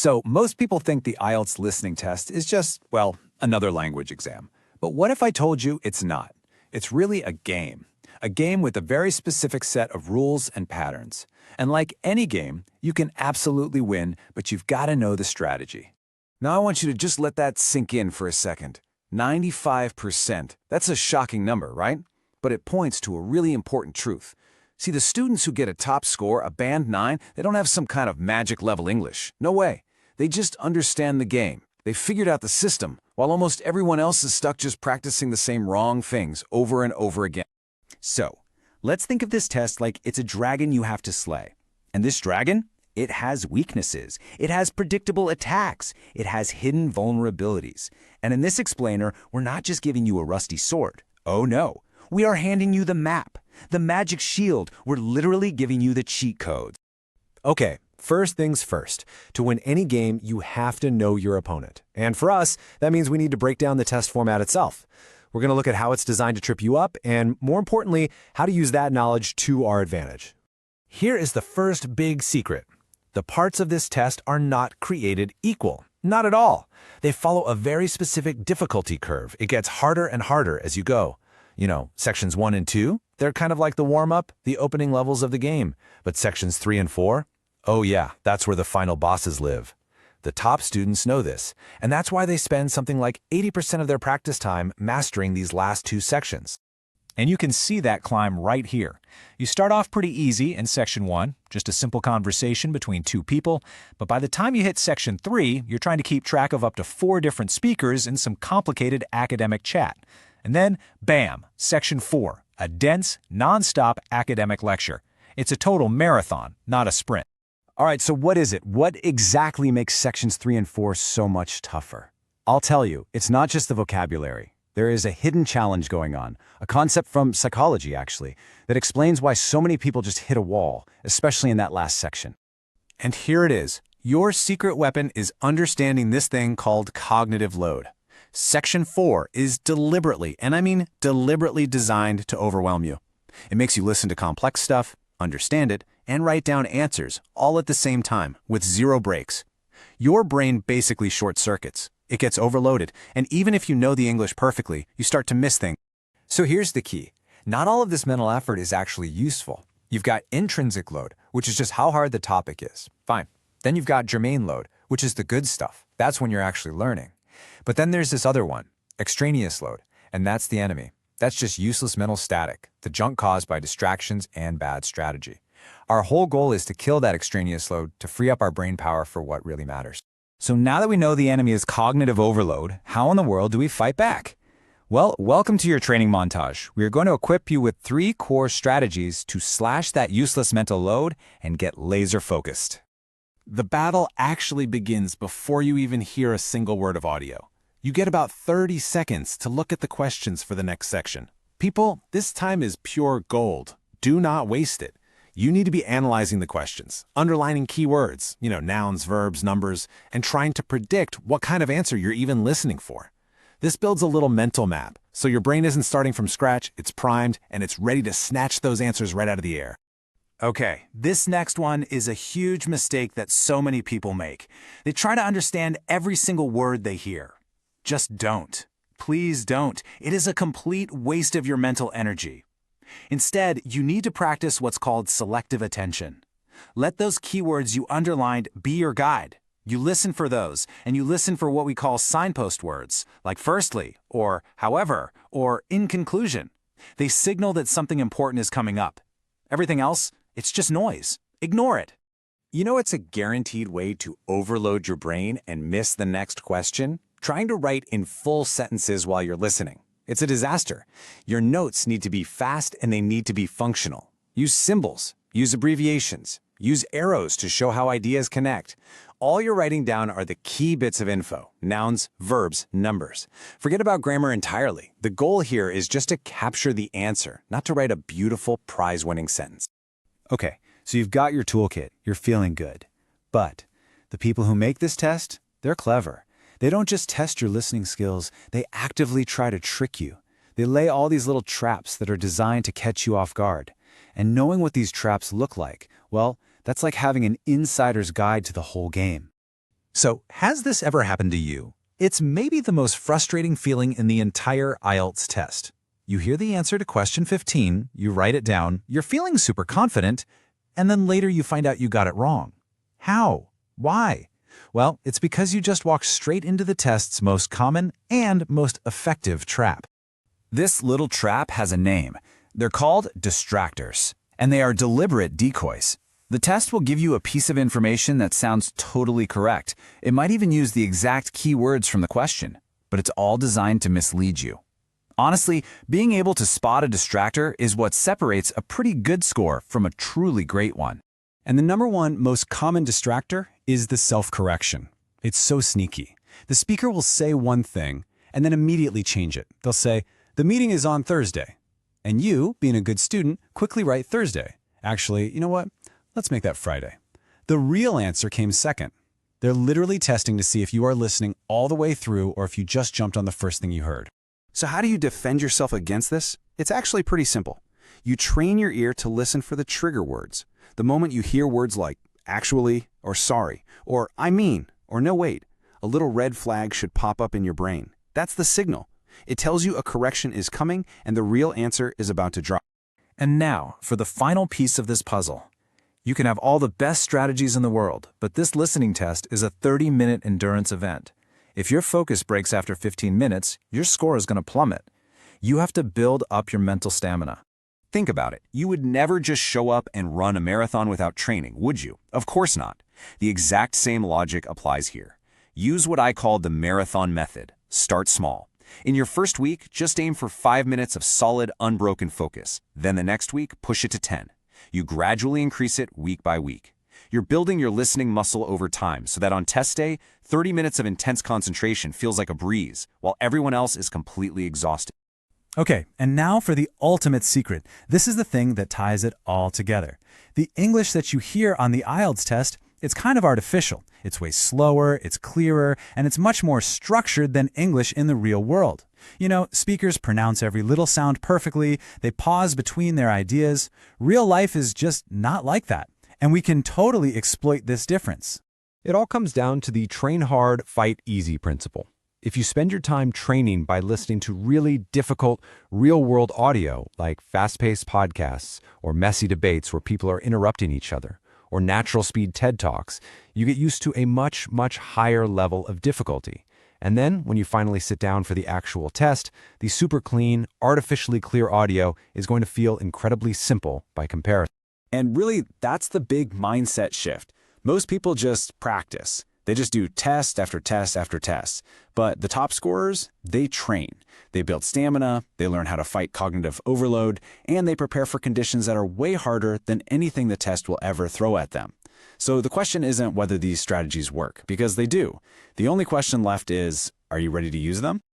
So most people think the IELTS listening test is just, well, another language exam. But what if I told you it's not? It's really a game. A game with a very specific set of rules and patterns. And like any game, you can absolutely win, but you've got to know the strategy. Now I want you to just let that sink in for a second. 95%. That's a shocking number, right? But it points to a really important truth. See, the students who get a top score, a band 9, they don't have some kind of magic level English. No way. They just understand the game. They figured out the system, while almost everyone else is stuck just practicing the same wrong things over and over again. So, let's think of this test like it's a dragon you have to slay. And this dragon? It has weaknesses. It has predictable attacks. It has hidden vulnerabilities. And in this explainer, we're not just giving you a rusty sword. Oh no. We are handing you the map, the magic shield. We're literally giving you the cheat codes. Okay, first things first. To win any game, you have to know your opponent. And for us, that means we need to break down the test format itself. We're going to look at how it's designed to trip you up, and more importantly, how to use that knowledge to our advantage. Here is the first big secret. The parts of this test are not created equal. Not at all. They follow a very specific difficulty curve. It gets harder and harder as you go. You know, sections 1 and 2, they're kind of like the warm-up, the opening levels of the game. But sections 3 and 4, oh yeah, that's where the final bosses live. The top students know this, and that's why they spend something like 80% of their practice time mastering these last 2 sections. And you can see that climb right here. You start off pretty easy in Section 1, just a simple conversation between 2 people, but by the time you hit Section 3, you're trying to keep track of up to 4 different speakers in some complicated academic chat. And then, bam, Section 4, a dense, non-stop academic lecture. It's a total marathon, not a sprint. All right, so what is it? What exactly makes sections 3 and 4 so much tougher? I'll tell you, it's not just the vocabulary. There is a hidden challenge going on, a concept from psychology, actually, that explains why so many people just hit a wall, especially in that last section. And here it is. Your secret weapon is understanding this thing called cognitive load. Section 4 is deliberately, and I mean deliberately designed to overwhelm you. It makes you listen to complex stuff, understand it, and write down answers all at the same time, with 0 breaks. Your brain basically short circuits. It gets overloaded, and even if you know the English perfectly, you start to miss things. So here's the key. Not all of this mental effort is actually useful. You've got intrinsic load, which is just how hard the topic is. Fine. Then you've got germane load, which is the good stuff. That's when you're actually learning. But then there's this other one, extraneous load, and that's the enemy. That's just useless mental static, the junk caused by distractions and bad strategy. Our whole goal is to kill that extraneous load to free up our brain power for what really matters. So now that we know the enemy is cognitive overload, how in the world do we fight back? Well, welcome to your training montage. We are going to equip you with 3 core strategies to slash that useless mental load and get laser focused. The battle actually begins before you even hear a single word of audio. You get about 30 seconds to look at the questions for the next section. People, this time is pure gold. Do not waste it. You need to be analyzing the questions, underlining keywords, nouns, verbs, numbers, and trying to predict what kind of answer you're even listening for. This builds a little mental map, so your brain isn't starting from scratch, it's primed, and it's ready to snatch those answers right out of the air. Okay, this next one is a huge mistake that so many people make. They try to understand every single word they hear. Just don't. Please don't. It is a complete waste of your mental energy. Instead, you need to practice what's called selective attention. Let those keywords you underlined be your guide. You listen for those, and you listen for what we call signpost words, like firstly, or however, or in conclusion. They signal that something important is coming up. Everything else, it's just noise. Ignore it. You know it's a guaranteed way to overload your brain and miss the next question? Trying to write in full sentences while you're listening. It's a disaster. Your notes need to be fast and they need to be functional. Use symbols, use abbreviations, use arrows to show how ideas connect. All you're writing down are the key bits of info, nouns, verbs, numbers. Forget about grammar entirely. The goal here is just to capture the answer, not to write a beautiful prize-winning sentence. Okay, so you've got your toolkit, you're feeling good. But the people who make this test, they're clever. They don't just test your listening skills, they actively try to trick you. They lay all these little traps that are designed to catch you off guard. And knowing what these traps look like, well, that's like having an insider's guide to the whole game. So, has this ever happened to you? It's maybe the most frustrating feeling in the entire IELTS test. You hear the answer to question 15, you write it down, you're feeling super confident, and then later you find out you got it wrong. How? Why? Well, it's because you just walked straight into the test's most common and most effective trap. This little trap has a name. They're called distractors, and they are deliberate decoys. The test will give you a piece of information that sounds totally correct. It might even use the exact key words from the question, but it's all designed to mislead you. Honestly, being able to spot a distractor is what separates a pretty good score from a truly great one. And the number one most common distractor is the self-correction. It's so sneaky. The speaker will say one thing and then immediately change it. They'll say, "The meeting is on Thursday." And you, being a good student, quickly write Thursday. Actually, you know what? Let's make that Friday. The real answer came second. They're literally testing to see if you are listening all the way through or if you just jumped on the first thing you heard. So how do you defend yourself against this? It's actually pretty simple. You train your ear to listen for the trigger words. The moment you hear words like actually or sorry or I mean or no wait, a little red flag should pop up in your brain. That's the signal. It tells you a correction is coming and the real answer is about to drop. And now, for the final piece of this puzzle. You can have all the best strategies in the world, but this listening test is a 30-minute endurance event. If your focus breaks after 15 minutes, your score is going to plummet. You have to build up your mental stamina. Think about it. You would never just show up and run a marathon without training, would you? Of course not. The exact same logic applies here. Use what I call the marathon method. Start small. In your first week, just aim for 5 minutes of solid, unbroken focus. Then the next week, push it to 10. You gradually increase it week by week. You're building your listening muscle over time so that on test day, 30 minutes of intense concentration feels like a breeze, while everyone else is completely exhausted. Okay, and now for the ultimate secret. This is the thing that ties it all together. The English that you hear on the IELTS test, it's kind of artificial. It's way slower, it's clearer, and it's much more structured than English in the real world. You know, speakers pronounce every little sound perfectly, they pause between their ideas. Real life is just not like that, and we can totally exploit this difference. It all comes down to the train hard, fight easy principle. If you spend your time training by listening to really difficult, real-world audio, like fast-paced podcasts or messy debates where people are interrupting each other, or natural-speed TED Talks, you get used to a much, much higher level of difficulty. And then, when you finally sit down for the actual test, the super clean, artificially clear audio is going to feel incredibly simple by comparison. And really, that's the big mindset shift. Most people just practice. They just do test after test after test. But the top scorers, they train. They build stamina, they learn how to fight cognitive overload, and they prepare for conditions that are way harder than anything the test will ever throw at them. So the question isn't whether these strategies work, because they do. The only question left is, are you ready to use them?